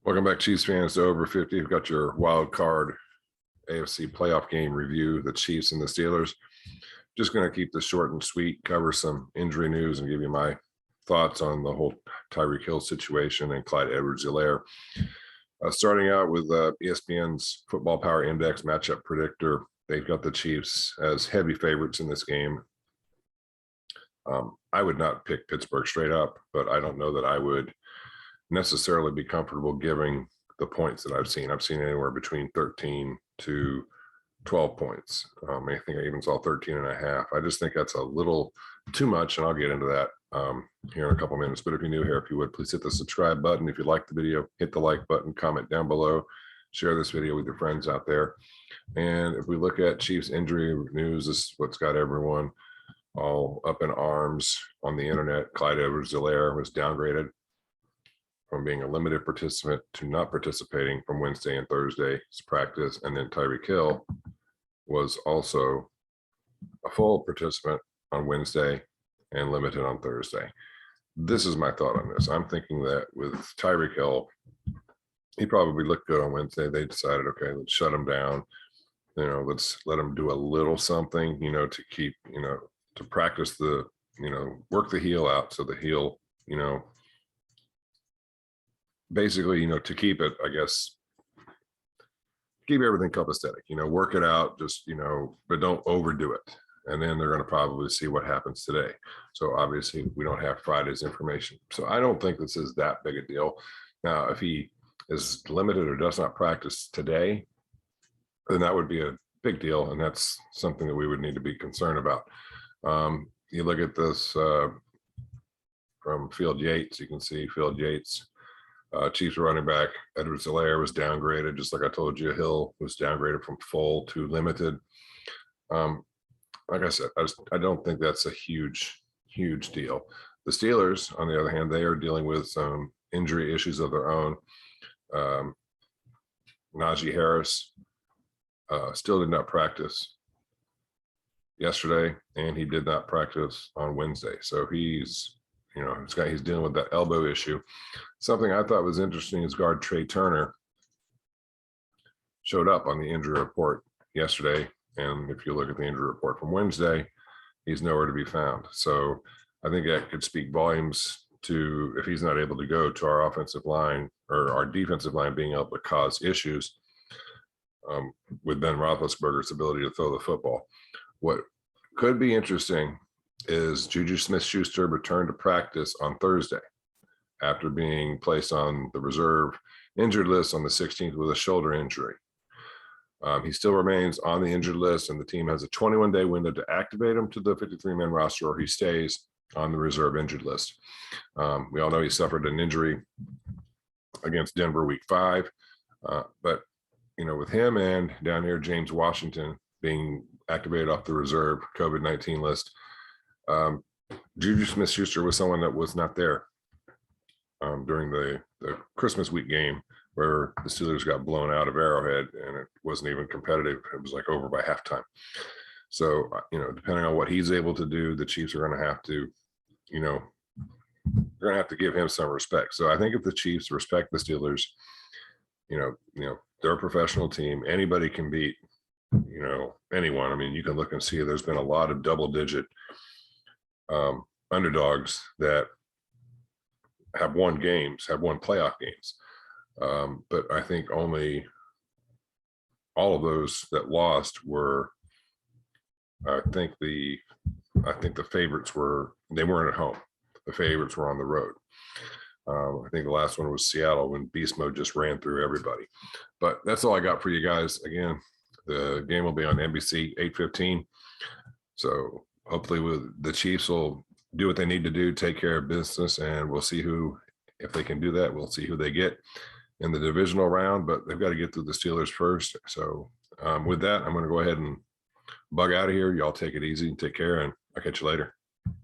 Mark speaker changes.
Speaker 1: Welcome back, Chiefs fans, to Over 50. We've got your wild card AFC playoff game review, the Chiefs and the Steelers. Just going to keep this short and sweet, cover some injury news, and give you my thoughts on the whole Tyreek Hill situation and Clyde Edwards-Helaire. Starting out with ESPN's Football Power Index matchup predictor, they've got the Chiefs as heavy favorites in this game. I would not pick Pittsburgh straight up, but I don't know that I would necessarily be comfortable giving the points that I've seen. I've seen anywhere between 13 to 12 points. I think I even saw 13 and a half. I just think that's a little too much, and I'll get into that here in a couple minutes. But if you're new here, if you would, please hit the subscribe button. If you like the video, hit the like button, comment down below, share this video with your friends out there. And if we look at Chiefs injury news, this is what's got everyone all up in arms on the internet. Clyde Edwards-Helaire was downgraded from being a limited participant to not participating from Wednesday and Thursday's practice. And then Tyreek Hill was also a full participant on Wednesday and limited on Thursday. This is my thought on this. I'm thinking that with Tyreek Hill, he probably looked good on Wednesday. They decided, okay, let's shut him down. Let's let him do a little something, to keep, to practice the, work the heel out so the heel, basically, to keep it, I guess, keep everything copacetic, work it out, just, but don't overdo it. And then they're going to probably see what happens today. So obviously we don't have Friday's information. So I don't think this is that big a deal. Now, if he is limited or does not practice today, then that would be a big deal. And that's something that we would need to be concerned about. You look at this from Field Yates, you can see Field Yates, Chiefs running back Edwards-Helaire was downgraded, just like I told you. Hill was downgraded from full to limited. Like I said, I don't think that's a huge deal. The Steelers, on the other hand, they are dealing with some injury issues of their own. Najee Harris still did not practice yesterday, and he did not practice on Wednesday. So he's dealing with that elbow issue. Something I thought was interesting is guard Trey Turner showed up on the injury report yesterday. And if you look at the injury report from Wednesday, he's nowhere to be found. So I think that could speak volumes to, if he's not able to go, to our offensive line or our defensive line being able to cause issues with Ben Roethlisberger's ability to throw the football. What could be interesting is Juju Smith-Schuster returned to practice on Thursday after being placed on the reserve injured list on the 16th with a shoulder injury. He still remains on the injured list, and the team has a 21-day window to activate him to the 53-man roster, or he stays on the reserve injured list. We all know he suffered an injury against Denver week 5, but with him and down here James Washington being activated off the reserve COVID-19 list, Juju Smith-Schuster was someone that was not there during the Christmas week game where the Steelers got blown out of Arrowhead, and it wasn't even competitive. It was like over by halftime. So, depending on what he's able to do, the Chiefs are going to have to, they're going to have to give him some respect. So I think if the Chiefs respect the Steelers, they're a professional team. Anybody can beat, anyone. I mean, you can look and see there's been a lot of double-digit underdogs that have won playoff games. But I think only all of those that lost were, I think the favorites they weren't at home. The favorites were on the road. I think the last one was Seattle when Beast Mode just ran through everybody. But that's all I got for you guys. Again, the game will be on NBC 8:15. So hopefully the Chiefs will do what they need to do, take care of business, and we'll see if they can do that, we'll see who they get in the divisional round, but they've got to get through the Steelers first. So with that, I'm going to go ahead and bug out of here. Y'all take it easy and take care, and I'll catch you later.